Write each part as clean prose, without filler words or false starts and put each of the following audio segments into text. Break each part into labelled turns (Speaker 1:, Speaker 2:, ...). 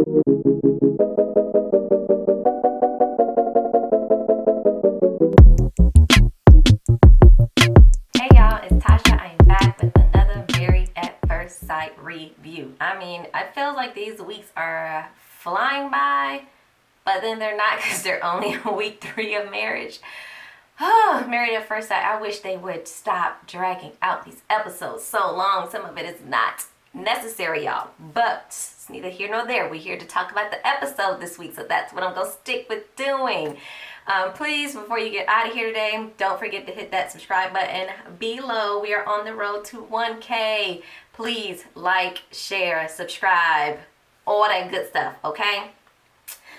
Speaker 1: Hey y'all, it's Tasha. I am back with another Married at First Sight review. I mean, I feel like these weeks are flying by, but then they're not because they're only on week 3 of marriage. Oh, Married at First Sight, I wish they would stop dragging out these episodes so long. Some of it is not necessary, y'all. But it's neither here nor there. We're here to talk about the episode this week, so that's what I'm going to stick with doing. Please, before you get out of here today, don't forget to hit that subscribe button below. We are on the road to 1K. Please like, share, subscribe, all that good stuff, okay?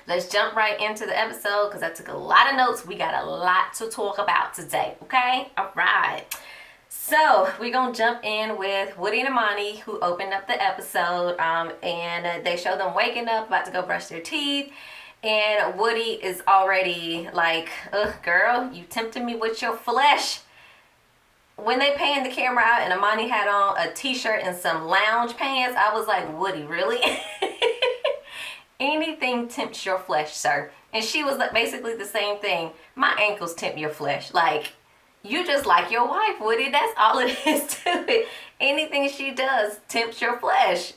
Speaker 1: Let's jump right into the episode because I took a lot of notes. We got a lot to talk about today, okay? All right. So we're going to jump in with Woody and Amani, who opened up the episode, and they show them waking up, about to go brush their teeth. And Woody is already like, ugh, girl, you tempted me with your flesh. When they panned the camera out and Amani had on a t-shirt and some lounge pants, I was like, Woody, really? Anything tempts your flesh, sir. And she was like basically the same thing. My ankles tempt your flesh. Like, you just like your wife, Woody. That's all it is to it. Anything she does tempts your flesh.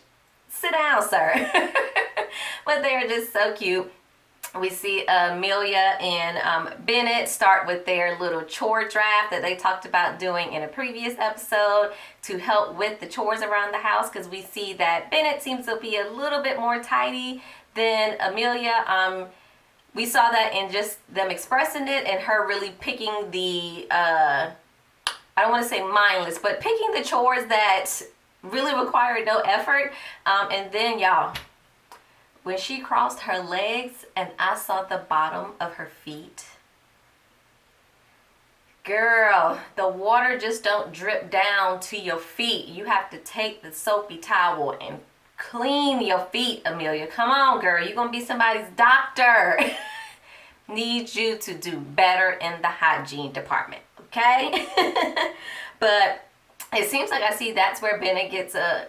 Speaker 1: Sit down, sir. But they're just so cute. We see Amelia and Bennett start with their little chore draft that they talked about doing in a previous episode to help with the chores around the house, because we see that Bennett seems to be a little bit more tidy than Amelia. We saw that in just them expressing it and her really picking the, I don't want to say mindless, but picking the chores that really required no effort. And then, y'all, when she crossed her legs and I saw the bottom of her feet, girl, the water just don't drip down to your feet. You have to take the soapy towel and clean your feet, Amelia. Come on, girl. You're going to be somebody's doctor. Need you to do better in the hygiene department, okay? But it seems like I see that's where Bennett gets the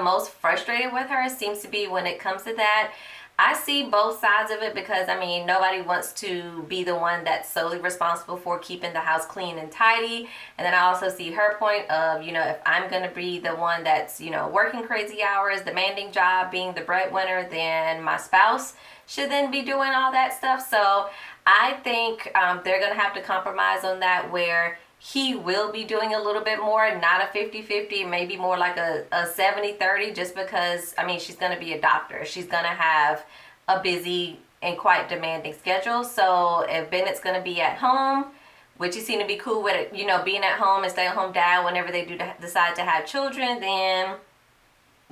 Speaker 1: most frustrated with her. Seems to be when it comes to that. I see both sides of it because, I mean, nobody wants to be the one that's solely responsible for keeping the house clean and tidy. And then I also see her point of, you know, if I'm going to be the one that's, you know, working crazy hours, demanding job, being the breadwinner, then my spouse should then be doing all that stuff. So I think they're going to have to compromise on that, where he will be doing a little bit more, not a 50-50, maybe more like a 70-30, just because, I mean, she's going to be a doctor. She's going to have a busy and quite demanding schedule. So if Bennett's going to be at home, which he seemed to be cool with it, you know, being at home and stay-at-home dad whenever they do decide to have children, then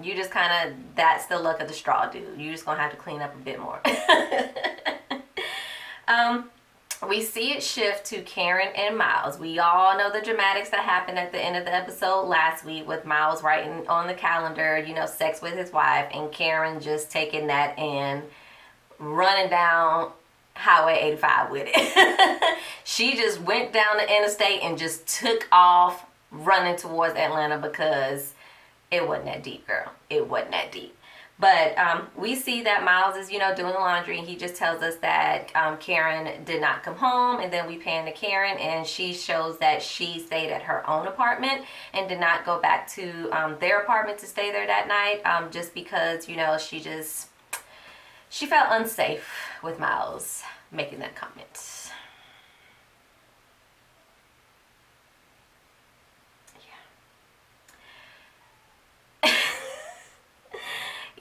Speaker 1: you just kind of, that's the luck of the straw, dude. You're just going to have to clean up a bit more. We see it shift to Karen and Miles. We all know the dramatics that happened at the end of the episode last week with Miles writing on the calendar, you know, sex with his wife, and Karen just taking that and running down Highway 85 with it. She just went down the interstate and just took off running towards Atlanta because it wasn't that deep, girl. It wasn't that deep. But we see that Miles is, you know, doing the laundry, and he just tells us that Karen did not come home. And then we pan to Karen, and she shows that she stayed at her own apartment and did not go back to their apartment to stay there that night, just because, you know, she felt unsafe with Miles making that comment.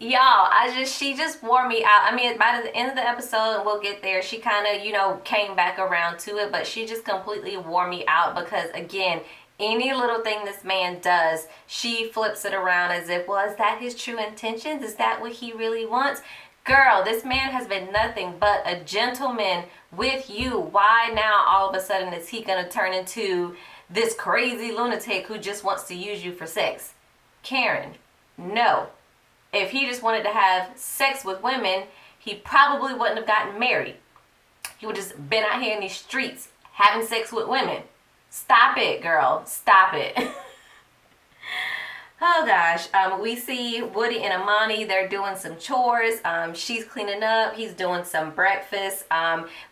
Speaker 1: Y'all, she just wore me out. I mean, by the end of the episode, and we'll get there, she kind of, you know, came back around to it, but she just completely wore me out because, again, any little thing this man does, she flips it around as if, well, is that his true intentions? Is that what he really wants? Girl, this man has been nothing but a gentleman with you. Why now all of a sudden is he going to turn into this crazy lunatic who just wants to use you for sex? Karen, no. If he just wanted to have sex with women, he probably wouldn't have gotten married. He would just been out here in these streets having sex with women. Stop it, girl. Stop it. Oh gosh, we see Woody and Amani. They're doing some chores. She's cleaning up. He's doing some breakfast.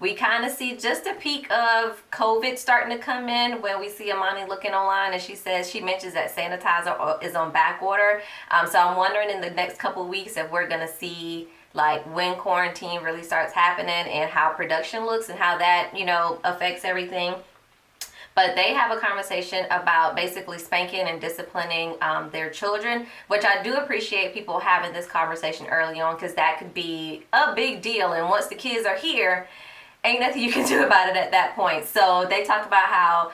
Speaker 1: We kind of see just a peek of COVID starting to come in when we see Amani looking online, and she mentions that sanitizer is on back order. So I'm wondering in the next couple weeks if we're gonna see like when quarantine really starts happening and how production looks and how that affects everything. But they have a conversation about basically spanking and disciplining their children, which I do appreciate people having this conversation early on, because that could be a big deal. And once the kids are here, ain't nothing you can do about it at that point. So they talk about how,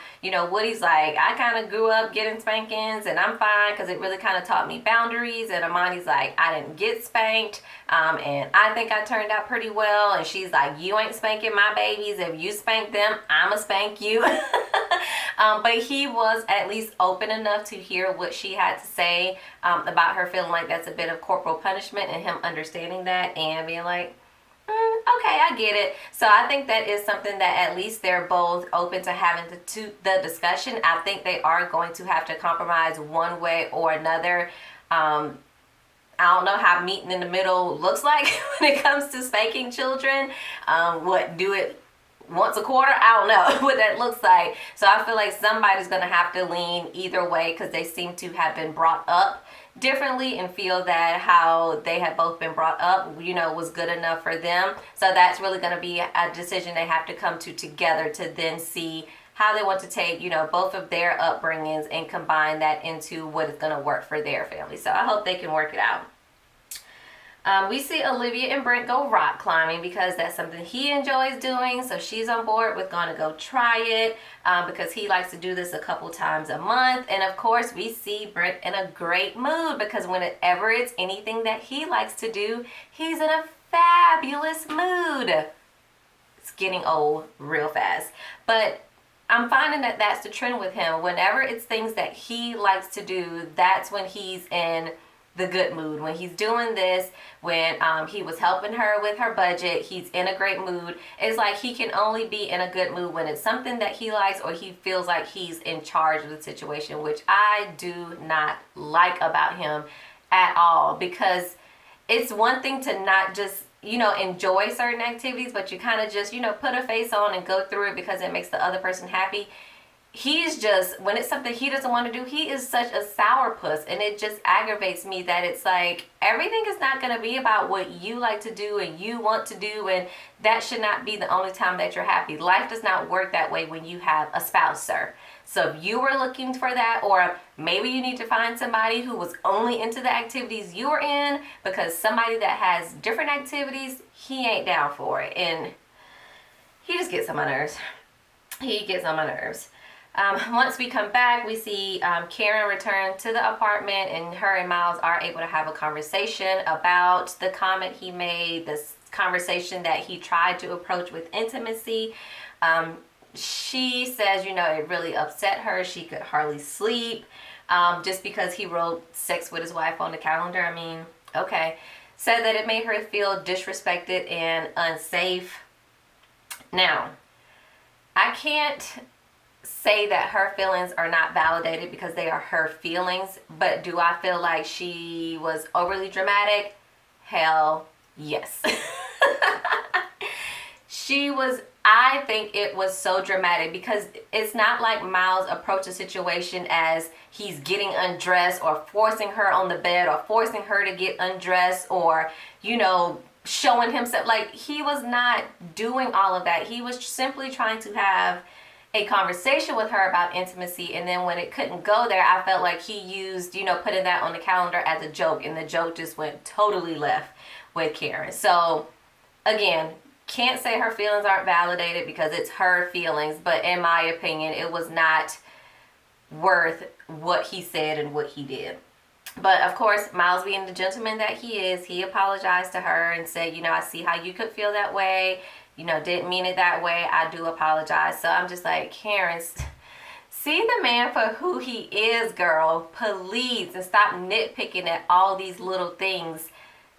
Speaker 1: Woody's like, I kind of grew up getting spankings and I'm fine because it really kind of taught me boundaries. And Amani's like, I didn't get spanked and I think I turned out pretty well. And she's like, you ain't spanking my babies. If you spank them, I'ma spank you. But he was at least open enough to hear what she had to say about her feeling like that's a bit of corporal punishment, and him understanding that and being like, okay, I get it. So I think that is something that at least they're both open to having the discussion. I think they are going to have to compromise one way or another. I don't know how meeting in the middle looks like when it comes to spanking children. Do it once a quarter? I don't know what that looks like. So I feel like somebody's going to have to lean either way, because they seem to have been brought up differently and feel that how they had both been brought up, was good enough for them. So that's really going to be a decision they have to come to together to then see how they want to take, both of their upbringings and combine that into what is going to work for their family. So I hope they can work it out. We see Olivia and Brett go rock climbing because that's something he enjoys doing. So she's on board with going to go try it because he likes to do this a couple times a month. And of course, we see Brett in a great mood because whenever it's anything that he likes to do, he's in a fabulous mood. It's getting old real fast. But I'm finding that that's the trend with him. Whenever it's things that he likes to do, that's when he's in the good mood. When he's doing this, when he was helping her with her budget, he's in a great mood. It's like he can only be in a good mood when it's something that he likes or he feels like he's in charge of the situation, which I do not like about him at all, because it's one thing to not just enjoy certain activities, but you kind of just put a face on and go through it because it makes the other person happy. He's just, when it's something he doesn't want to do, he is such a sourpuss, and it just aggravates me that it's like everything is not going to be about what you like to do and you want to do, and that should not be the only time that you're happy. Life does not work that way when you have a spouse, sir. So if you were looking for that, or maybe you need to find somebody who was only into the activities you were in, because somebody that has different activities, he ain't down for it, and he just gets on my nerves. He gets on my nerves. Once we come back, we see Karen return to the apartment, and her and Miles are able to have a conversation about the comment he made, this conversation that he tried to approach with intimacy. She says, it really upset her. She could hardly sleep just because he wrote sex with his wife on the calendar. I mean, okay. Said that it made her feel disrespected and unsafe. Now, I can't say that her feelings are not validated because they are her feelings, but do I feel like she was overly dramatic? Hell yes. I think it was so dramatic because it's not like Miles approached the situation as he's getting undressed or forcing her on the bed or forcing her to get undressed or, showing himself. Like, he was not doing all of that. He was simply trying to have a conversation with her about intimacy, and then when it couldn't go there, I felt like he used, putting that on the calendar as a joke, and the joke just went totally left with Karen. So, again, can't say her feelings aren't validated because it's her feelings, but in my opinion, it was not worth what he said and what he did. But of course, Miles, being the gentleman that he is, he apologized to her and said, I see how you could feel that way. Didn't mean it that way. I do apologize. So I'm just like, Karen, see the man for who he is, girl. Please, and stop nitpicking at all these little things.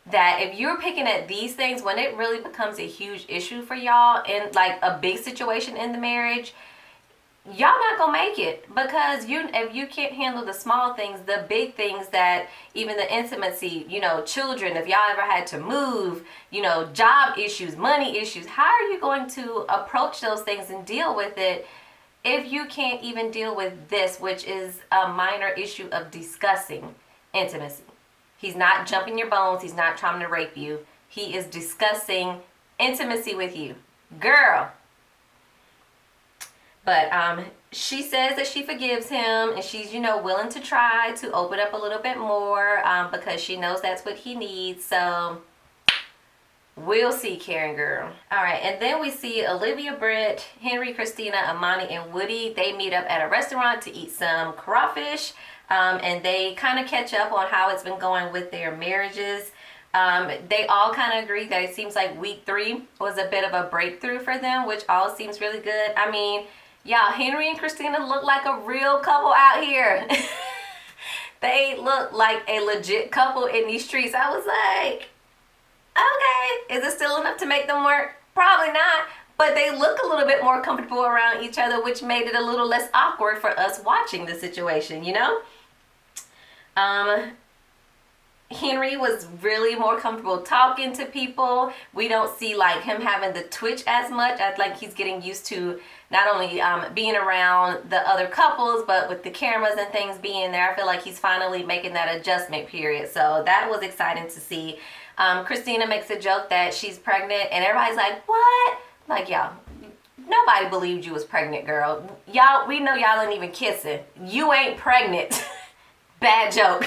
Speaker 1: That if you're picking at these things, when it really becomes a huge issue for y'all in like a big situation in the marriage, y'all not gonna make it, because if you can't handle the small things, the big things, that even the intimacy, children, if y'all ever had to move, job issues, money issues, how are you going to approach those things and deal with it if you can't even deal with this, which is a minor issue of discussing intimacy? He's not jumping your bones, he's not trying to rape you, he is discussing intimacy with you, girl. But she says that she forgives him, and she's, willing to try to open up a little bit more, because she knows that's what he needs. So we'll see, Karen girl. All right, and then we see Olivia, Brett, Henry, Christina, Amani, and Woody. They meet up at a restaurant to eat some crawfish, and they kind of catch up on how it's been going with their marriages. They all kind of agree that it seems like week 3 was a bit of a breakthrough for them, which all seems really good. I mean, y'all, Henry and Christina look like a real couple out here. They look like a legit couple in these streets. I was like, okay, is it still enough to make them work? Probably not. But they look a little bit more comfortable around each other, which made it a little less awkward for us watching the situation, Henry was really more comfortable talking to people. We don't see like him having the twitch as much. I think he's getting used to not only being around the other couples, but with the cameras and things being there. I feel like he's finally making that adjustment period. So that was exciting to see. Christina makes a joke that she's pregnant, and everybody's like, what? Like, y'all, nobody believed you was pregnant, girl. Y'all, we know y'all ain't even kissing. You ain't pregnant. Bad joke.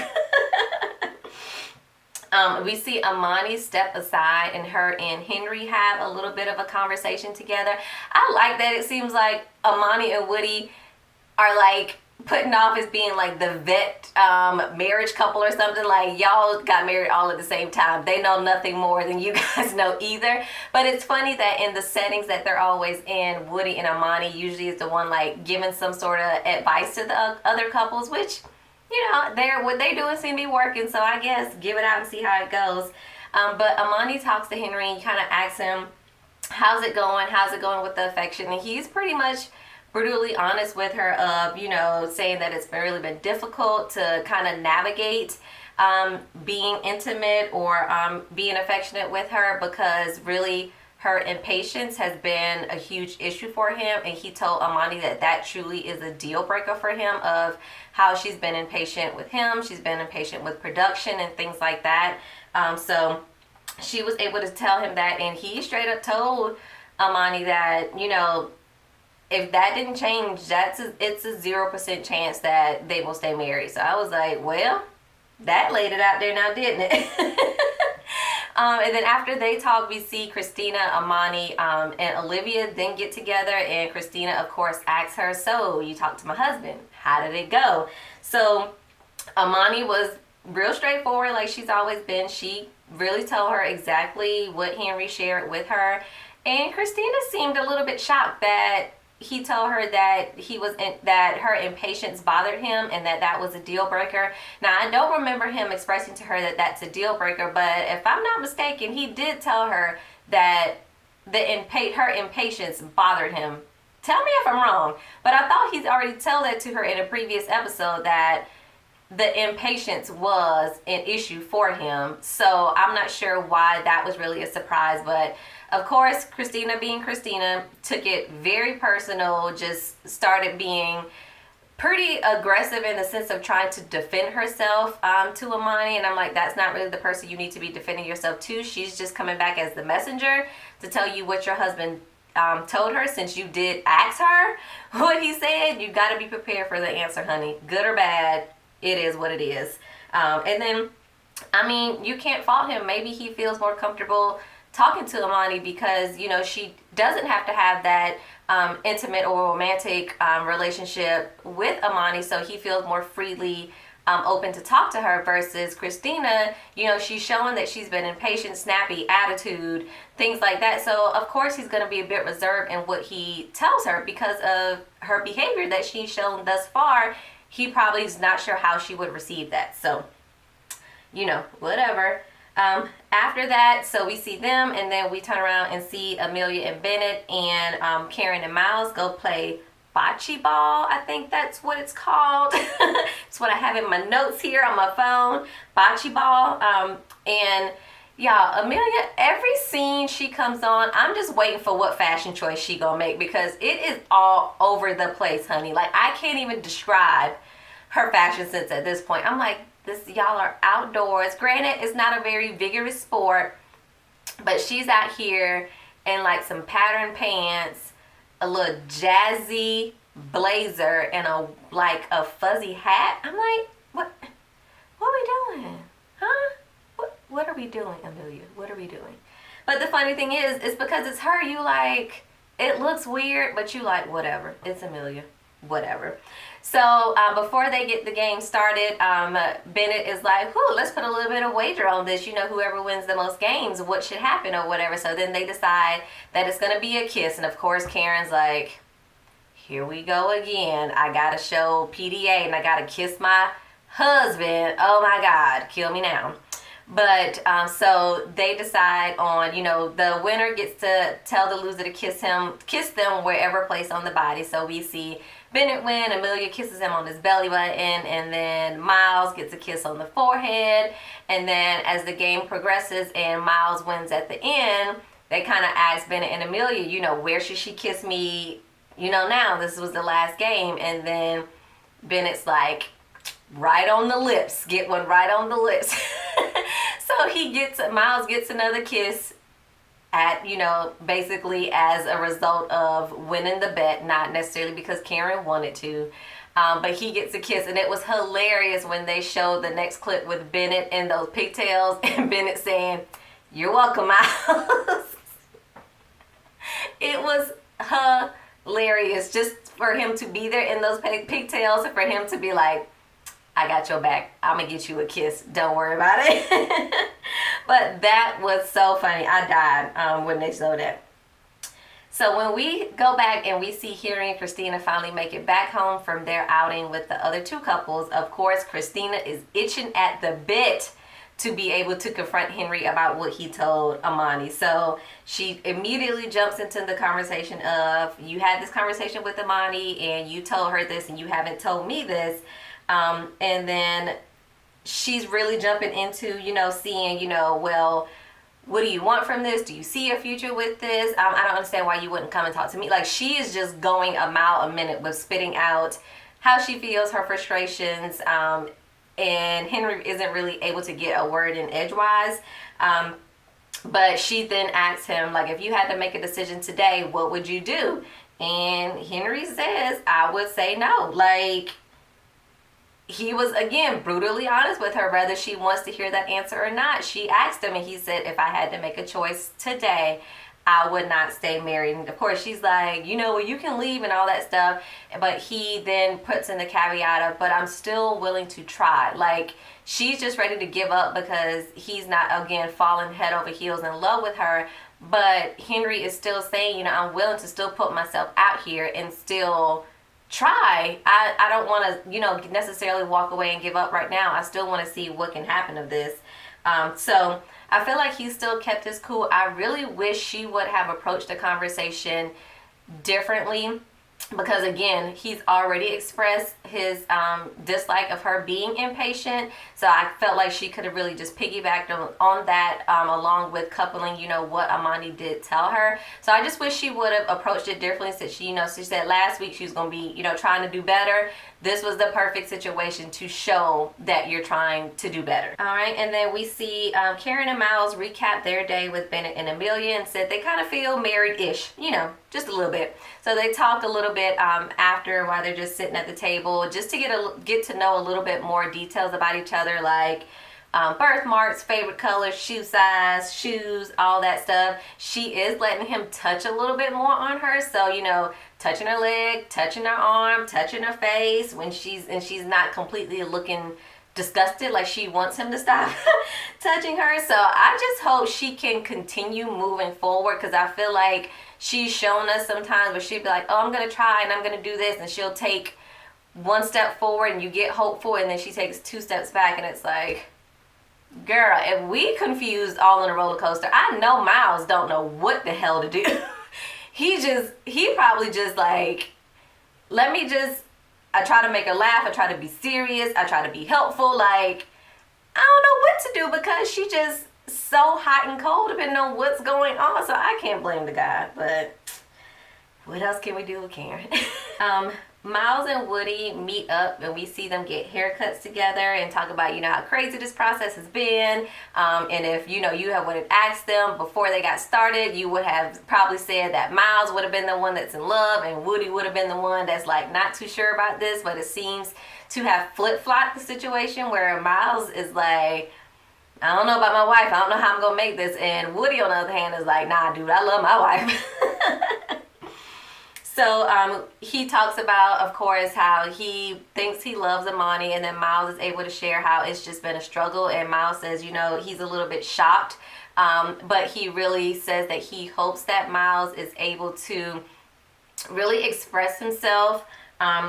Speaker 1: We see Amani step aside, and her and Henry have a little bit of a conversation together. I like that. It seems like Amani and Woody are like putting off as being like the vet marriage couple or something. Like, y'all got married all at the same time. They know nothing more than you guys know either. But it's funny that in the settings that they're always in, Woody and Amani usually is the one like giving some sort of advice to the other couples, which, what they doing seem to be working, so I guess give it out and see how it goes. But Amani talks to Henry and kind of asks him, how's it going? How's it going with the affection? And he's pretty much brutally honest with her of, saying that it's really been difficult to kind of navigate being intimate or being affectionate with her, because really her impatience has been a huge issue for him, and he told Amani that truly is a deal breaker for him, of how she's been impatient with him, she's been impatient with production and things like that. So she was able to tell him that, and he straight up told Amani that, if that didn't change, it's a 0% chance that they will stay married. So I was like, well, that laid it out there now, didn't it? And then after they talk, we see Christina, Amani, and Olivia then get together, and Christina, of course, asks her, so you talked to my husband, how did it go? So Amani was real straightforward, like she's always been. She really told her exactly what Henry shared with her, and Christina seemed a little bit shocked that he told her that that her impatience bothered him, and that was a deal breaker. Now, I don't remember him expressing to her that that's a deal breaker, but if I'm not mistaken, he did tell her that her impatience bothered him. Tell me if I'm wrong, but I thought he's already told that to her in a previous episode, that the impatience was an issue for him. So I'm not sure why that was really a surprise, but of course, Christina being Christina took it very personal, just started being pretty aggressive in the sense of trying to defend herself to Amani. And I'm like, that's not really the person you need to be defending yourself to. She's just coming back as the messenger to tell you what your husband told her, since you did ask her what he said. You got to be prepared for the answer, honey. Good or bad, it is what it is. And then, I mean, you can't fault him. Maybe he feels more comfortable talking to Amani because, she doesn't have to have that intimate or romantic relationship with Amani, so he feels more freely open to talk to her, versus Christina, she's showing that she's been impatient, snappy, attitude, things like that. So of course he's going to be a bit reserved in what he tells her because of her behavior that she's shown thus far. He probably is not sure how she would receive that. So, whatever. After that, so we see them, and then we turn around and see Amelia and Bennett and Karen and Miles go play bocce ball. I think that's what it's called. It's what I have in my notes here on my phone. Bocce ball. And y'all, Amelia, every scene she comes on, I'm just waiting for what fashion choice she gonna make, because it is all over the place, honey. Like, I can't even describe her fashion sense at this point. I'm like, y'all are outdoors. Granted, it's not a very vigorous sport, but she's out here in like some patterned pants, a little jazzy blazer, and a fuzzy hat. I'm like, what are we doing? Huh? What are we doing, Amelia? What are we doing? But the funny thing is, it's because it's her. You like, it looks weird, but you like, whatever. It's Amelia. Whatever. So before they get the game started, Bennett is like, let's put a little bit of wager on this. You know, whoever wins the most games, what should happen or whatever. So then they decide that it's going to be a kiss. And of course, Karen's like, here we go again. I got to show PDA and I got to kiss my husband. Oh my God, kill me now. But so they decide on, you know, the winner gets to tell the loser to kiss them wherever place on the body. So we see Bennett win, Amelia kisses him on his belly button, and then Miles gets a kiss on the forehead. And then as the game progresses and Miles wins at the end, they kind of ask Bennett and Amelia, you know, where should she kiss me, you know, now? This was the last game. And then Bennett's like, right on the lips. Get one right on the lips. So Miles gets another kiss at, you know, basically as a result of winning the bet, not necessarily because Karen wanted to. But he gets a kiss, and it was hilarious when they showed the next clip with Bennett and those pigtails, and Bennett saying, "You're welcome, Miles." It was hilarious just for him to be there in those pigtails, and for him to be like, I got your back. I'm going to get you a kiss. Don't worry about it. But that was so funny. I died when they showed that. So when we go back and we see Henry and Christina finally make it back home from their outing with the other two couples, of course, Christina is itching at the bit to be able to confront Henry about what he told Amani. So she immediately jumps into the conversation of, you had this conversation with Amani and you told her this and you haven't told me this. And then she's really jumping into, you know, seeing, you know, well, what do you want from this? Do you see a future with this? I don't understand why you wouldn't come and talk to me. Like, she is just going a mile a minute with spitting out how she feels, her frustrations, and Henry isn't really able to get a word in edgewise. But she then asks him, like, if you had to make a decision today, what would you do? And Henry says, I would say no. Like, he was, again, brutally honest with her, whether she wants to hear that answer or not. She asked him, and he said, if I had to make a choice today, I would not stay married. And of course, she's like, you know, well, you can leave and all that stuff. But he then puts in the caveat of, but I'm still willing to try. Like, she's just ready to give up because he's not, again, falling head over heels in love with her. But Henry is still saying, you know, I'm willing to still put myself out here and still try. I don't want to, you know, necessarily walk away and give up right now. I still want to see what can happen of this. So I feel like he still kept his cool. I really wish she would have approached the conversation differently, because again, he's already expressed his dislike of her being impatient. So I felt like she could have really just piggybacked on that, along with coupling, you know, what Amani did tell her. So I just wish she would have approached it differently, since she, you know, she said last week she was going to be, you know, trying to do better. This was the perfect situation to show that you're trying to do better. All right, and then we see Karen and Miles recap their day with Bennett and Amelia and said they kind of feel married-ish, you know, just a little bit. So they talked a little bit after, while they're just sitting at the table, just to get to know a little bit more details about each other, like birthmarks, favorite colors, shoe size, shoes, all that stuff. She is letting him touch a little bit more on her. So, you know, touching her leg, touching her arm, touching her face when she's not completely looking disgusted, like she wants him to stop touching her. So I just hope she can continue moving forward, because I feel like she's shown us sometimes where she'd be like, oh, I'm going to try and I'm going to do this. And she'll take one step forward and you get hopeful, and then she takes 2 steps back, and it's like, girl, if we confused all in a roller coaster, I know Miles don't know what the hell to do. He probably just like I try to make her laugh. I try to be serious. I try to be helpful. Like, I don't know what to do because she just so hot and cold depending on what's going on. So I can't blame the guy, but what else can we do with Karen? Miles and Woody meet up and we see them get haircuts together and talk about, how crazy this process has been. And if, you would have asked them before they got started, you would have probably said that Miles would have been the one that's in love and Woody would have been the one that's like not too sure about this, but it seems to have flip-flopped the situation where Miles is like, I don't know about my wife. I don't know how I'm going to make this. And Woody, on the other hand, is like, nah, dude, I love my wife. So he talks about, of course, how he thinks he loves Amani, and then Miles is able to share how it's just been a struggle. And Miles says, he's a little bit shocked, but he really says that he hopes that Miles is able to really express himself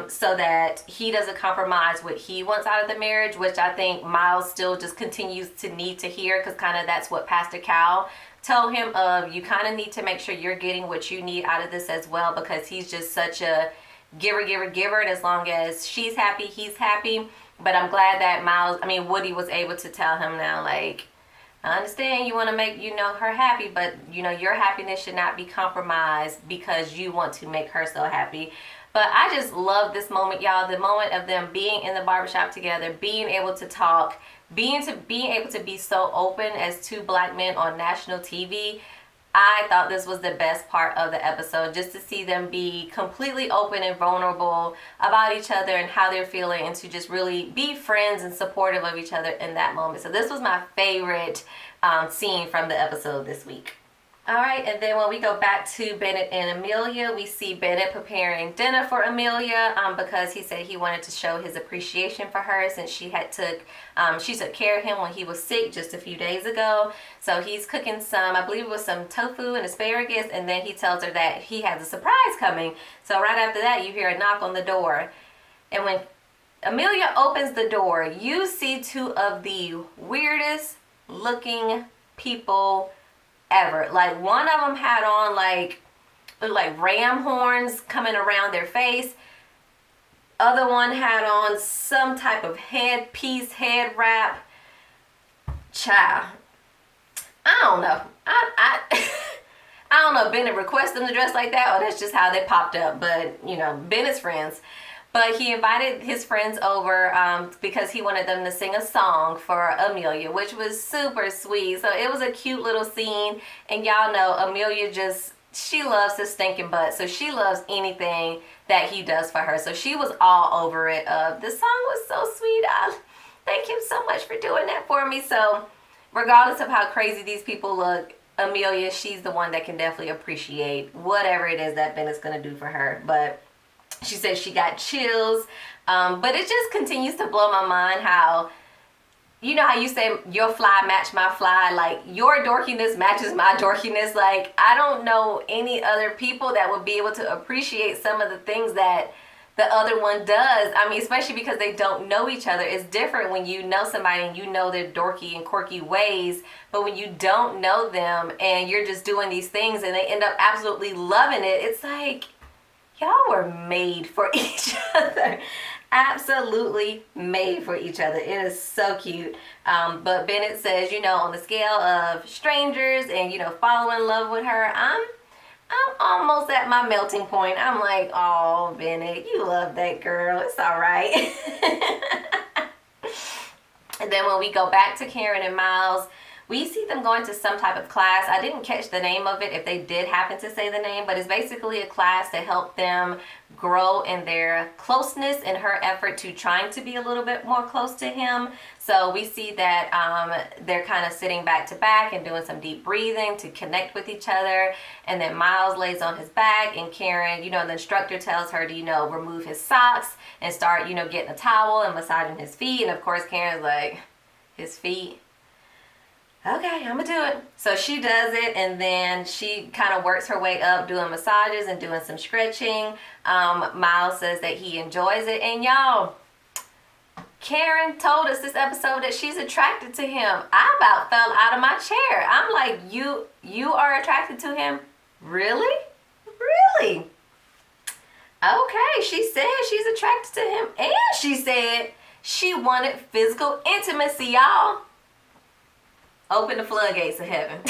Speaker 1: so that he doesn't compromise what he wants out of the marriage, which I think Miles still just continues to need to hear, because kind of that's what Pastor Cal told him of. You kind of need to make sure you're getting what you need out of this as well, because he's just such a giver, and as long as she's happy, he's happy. But I'm glad that Woody was able to tell him now, like, I understand you want to make, her happy, but, your happiness should not be compromised because you want to make her so happy. But I just love this moment, y'all. The moment of them being in the barbershop together, being able to talk, being able to be so open as two black men on national TV. I thought this was the best part of the episode, just to see them be completely open and vulnerable about each other and how they're feeling, and to just really be friends and supportive of each other in that moment. So this was my favorite scene from the episode this week. All right, and then when we go back to Bennett and Amelia, we see Bennett preparing dinner for Amelia because he said he wanted to show his appreciation for her since she took care of him when he was sick just a few days ago. So he's cooking some, I believe it was some tofu and asparagus, and then he tells her that he has a surprise coming. So right after that, you hear a knock on the door. And when Amelia opens the door, you see two of the weirdest looking people ever. Like, one of them had on like ram horns coming around their face. Other one had on some type of headpiece, head wrap. Child, I don't know. I don't know if Bennett requested them to dress like that, or that's just how they popped up. But Bennett's friends. But he invited his friends over because he wanted them to sing a song for Amelia, which was super sweet. So it was a cute little scene. And y'all know Amelia she loves his stinking butt. So she loves anything that he does for her. So she was all over it. The song was so sweet. I thank him so much for doing that for me. So regardless of how crazy these people look, Amelia, she's the one that can definitely appreciate whatever it is that Bennett's going to do for her. But she said she got chills, but it just continues to blow my mind how, how you say your fly match my fly, like your dorkiness matches my dorkiness. Like, I don't know any other people that would be able to appreciate some of the things that the other one does. I mean, especially because they don't know each other. It's different when you know somebody and you know their dorky and quirky ways, but when you don't know them and you're just doing these things and they end up absolutely loving it, it's like, y'all were made for each other. Absolutely made for each other. It is so cute. But Bennett says, on the scale of strangers and, falling in love with her, I'm almost at my melting point. I'm like, oh, Bennett, you love that girl. It's all right. And then when we go back to Karen and Miles, we see them going to some type of class. I didn't catch the name of it if they did happen to say the name, but it's basically a class to help them grow in their closeness in her effort to trying to be a little bit more close to him. So we see that they're kind of sitting back to back and doing some deep breathing to connect with each other. And then Miles lays on his back and Karen, the instructor tells her to, remove his socks and start, getting a towel and massaging his feet. And of course, Karen's like, his feet? Okay, I'm gonna do it. So she does it, and then she kind of works her way up doing massages and doing some stretching. Miles says that he enjoys it, and y'all, Karen told us this episode that she's attracted to him. I about fell out of my chair. I'm like, you are attracted to him? Really? Really? Okay, she said she's attracted to him, and she said she wanted physical intimacy, y'all. Open the floodgates of heaven.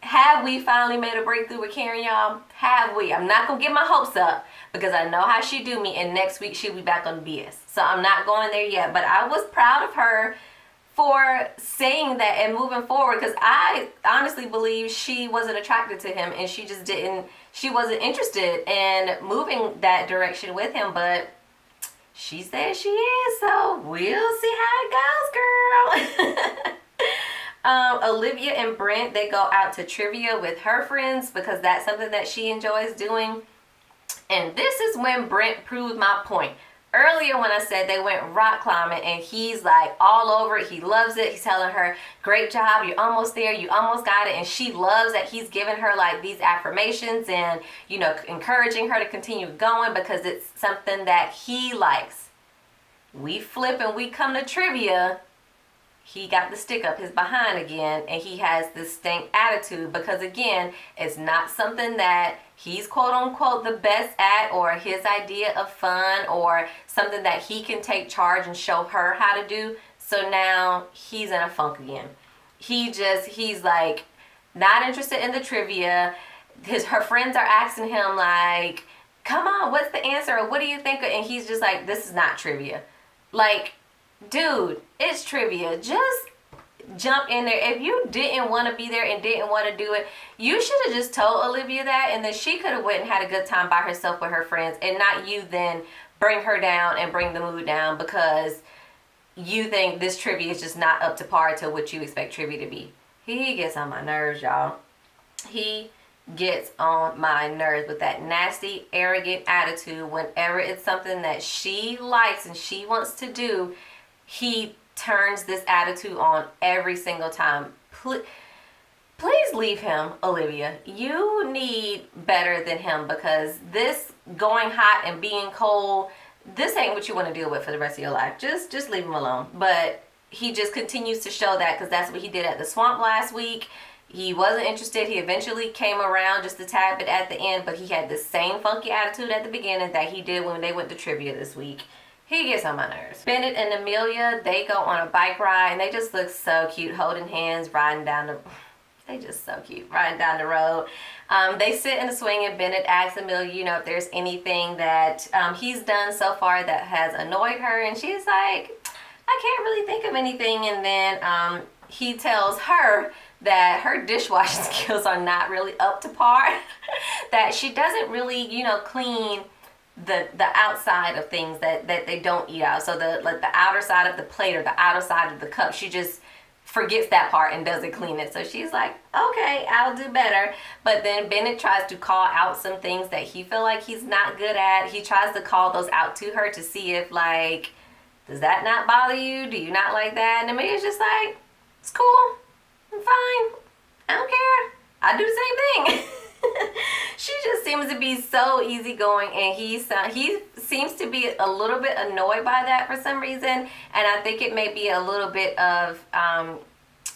Speaker 1: Have we finally made a breakthrough with Karen, y'all? Have we? I'm not going to get my hopes up because I know how she do me, and next week she'll be back on the BS. So I'm not going there yet, but I was proud of her for saying that and moving forward, because I honestly believe she wasn't attracted to him and she wasn't interested in moving that direction with him, but she says she is, so we'll see how it goes, girl. Olivia and Brett, they go out to trivia with her friends because that's something that she enjoys doing. And this is when Brett proved my point. Earlier when I said they went rock climbing and he's like all over it, he loves it. He's telling her, great job, you're almost there, you almost got it. And she loves that he's giving her like these affirmations and, you know, encouraging her to continue going because it's something that he likes. We flip and we come to trivia. He got the stick up his behind again, and he has this stank attitude because, again, it's not something that he's quote-unquote the best at or his idea of fun or something that he can take charge and show her how to do. So now he's in a funk again. He's like not interested in the trivia. Her friends are asking him like, come on, what's the answer? Or what do you think? And he's just like, this is not trivia. Like, dude, it's trivia. Just jump in there. If you didn't want to be there and didn't want to do it, you should have just told Olivia that, and then she could have went and had a good time by herself with her friends, and not you then bring her down and bring the mood down because you think this trivia is just not up to par to what you expect trivia to be. He gets on my nerves, y'all. He gets on my nerves with that nasty, arrogant attitude. Whenever it's something that she likes and she wants to do, he turns this attitude on every single time. Please leave him, Olivia. You need better than him because this going hot and being cold, this ain't what you want to deal with for the rest of your life. Just leave him alone. But he just continues to show that because that's what he did at the swamp last week. He wasn't interested. He eventually came around just a tad bit at the end, but he had the same funky attitude at the beginning that he did when they went to trivia this week. He gets on my nerves. Bennett and Amelia, they go on a bike ride, and they just look so cute, holding hands, riding down the... They just so cute, riding down the road. They sit in the swing, and Bennett asks Amelia, you know, if there's anything that he's done so far that has annoyed her, and she's like, I can't really think of anything, and then he tells her that her dishwashing skills are not really up to par, that she doesn't really, you know, clean the outside of things that they don't eat out. So the outer side of the plate or the outer side of the cup, she just forgets that part and doesn't clean it. So she's like, okay, I'll do better. But then Bennett tries to call out some things that he feel like he's not good at. He tries to call those out to her to see if, like, does that not bother you? Do you not like that? And Amelia's just like, it's cool, I'm fine, I don't care, I do the same thing. She just seems to be so easygoing, and he seems to be a little bit annoyed by that for some reason, and I think it may be a little bit of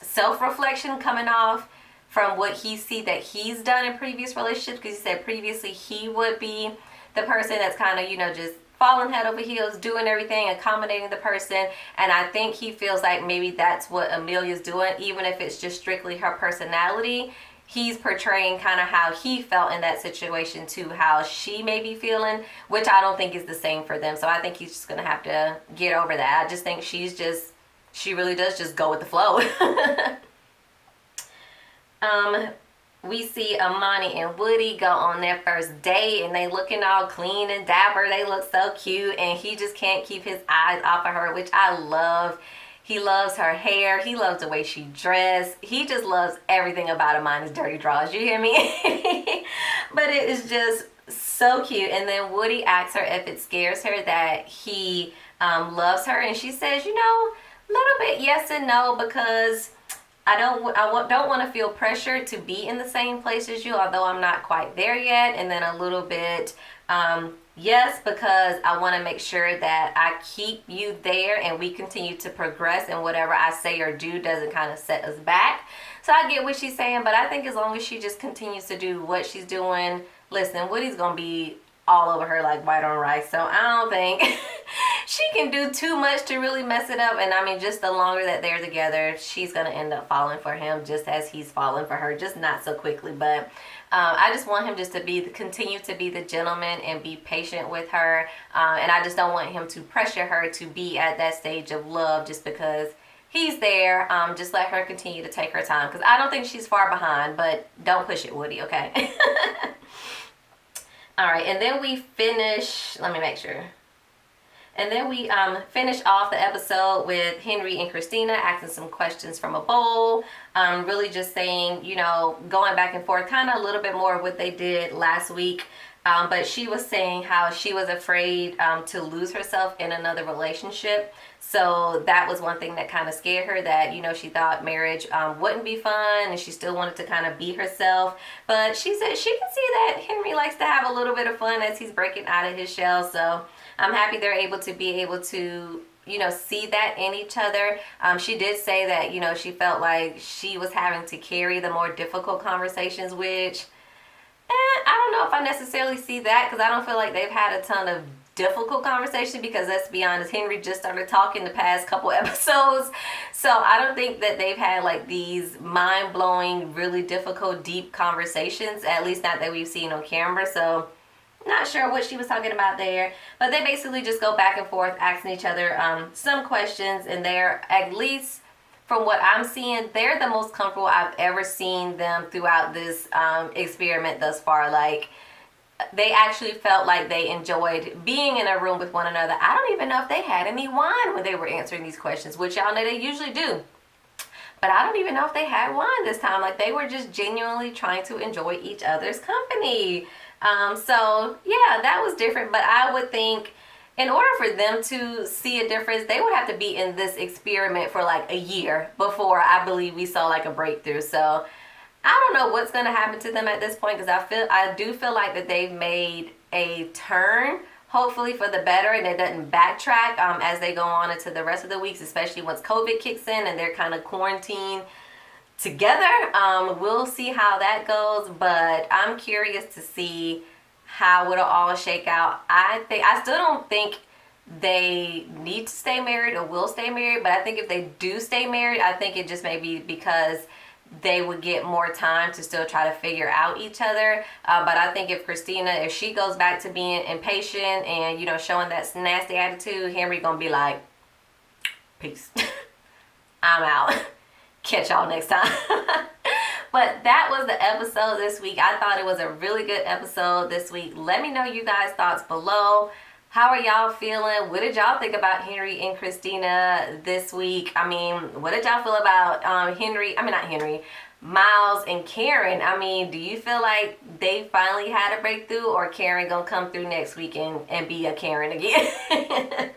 Speaker 1: self-reflection coming off from what he see that he's done in previous relationships, because he said previously he would be the person that's kind of, you know, just falling head over heels, doing everything, accommodating the person, and I think he feels like maybe that's what Amelia's doing, even if it's just strictly her personality. He's portraying kind of how he felt in that situation to how she may be feeling, which I don't think is the same for them. So I think he's just going to have to get over that. I just think she really does just go with the flow. We see Amani and Woody go on their first date, and they looking all clean and dapper. They look so cute, and he just can't keep his eyes off of her, which I love. He loves her hair. He loves the way she dressed. He just loves everything about Amani's dirty drawers. You hear me? But it is just so cute. And then Woody asks her if it scares her that he loves her. And she says, you know, a little bit yes and no, because I don't want to feel pressure to be in the same place as you, although I'm not quite there yet. And then a little bit yes, because I want to make sure that I keep you there and we continue to progress, and whatever I say or do doesn't kind of set us back. So I get what she's saying, but I think as long as she just continues to do what she's doing, listen, Woody's gonna be all over her like white on rice. So I don't think she can do too much to really mess it up. And I mean, just the longer that they're together, she's gonna end up falling for him just as he's falling for her, just not so quickly. But I just want him just to continue to be the gentleman and be patient with her. And I just don't want him to pressure her to be at that stage of love just because he's there. Just let her continue to take her time, because I don't think she's far behind, but don't push it, Woody, okay? All right, and then we finish, let me make sure. And then we finish off the episode with Henry and Christina asking some questions from a bowl. Really just saying, you know, going back and forth, kind of a little bit more of what they did last week. But she was saying how she was afraid to lose herself in another relationship. So that was one thing that kind of scared her, that, you know, she thought marriage wouldn't be fun, and she still wanted to kind of be herself. But she said she can see that Henry likes to have a little bit of fun as he's breaking out of his shell. So I'm happy they're able to, you know, see that in each other. She did say that, you know, she felt like she was having to carry the more difficult conversations, which I don't know if I necessarily see that, because I don't feel like they've had a ton of difficult conversation, because let's be honest, Henry just started talking the past couple episodes. So I don't think that they've had like these mind-blowing, really difficult, deep conversations, at least not that we've seen on camera. So not sure what she was talking about there, but they basically just go back and forth asking each other some questions, and they're, at least from what I'm seeing, they're the most comfortable I've ever seen them throughout this experiment thus far. Like, they actually felt like they enjoyed being in a room with one another. I don't even know if they had any wine when they were answering these questions, which y'all know they usually do. But I don't even know if they had wine this time. Like, they were just genuinely trying to enjoy each other's company. So yeah, that was different. But I would think in order for them to see a difference, they would have to be in this experiment for like a year before I believe we saw like a breakthrough. So I don't know what's going to happen to them at this point, because I do feel like that they've made a turn, hopefully for the better, and it doesn't backtrack as they go on into the rest of the weeks, especially once COVID kicks in and they're kind of quarantined together. We'll see how that goes, but I'm curious to see how it'll all shake out. I still don't think they need to stay married or will stay married, but I think if they do stay married, I think it just may be because they would get more time to still try to figure out each other. But I think if Christina, if she goes back to being impatient and, you know, showing that nasty attitude, Henry gonna be like, peace. I'm out. Catch y'all next time. But that was the episode this week. I thought it was a really good episode this week. Let me know you guys' thoughts below. How are y'all feeling? What did y'all think about Henry and Christina this week? I mean, what did y'all feel about Miles and Karen? I mean, do you feel like they finally had a breakthrough, or Karen gonna come through next week and be a Karen again?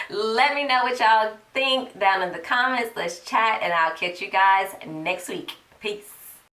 Speaker 1: Let me know what y'all think down in the comments. Let's chat, and I'll catch you guys next week. Peace.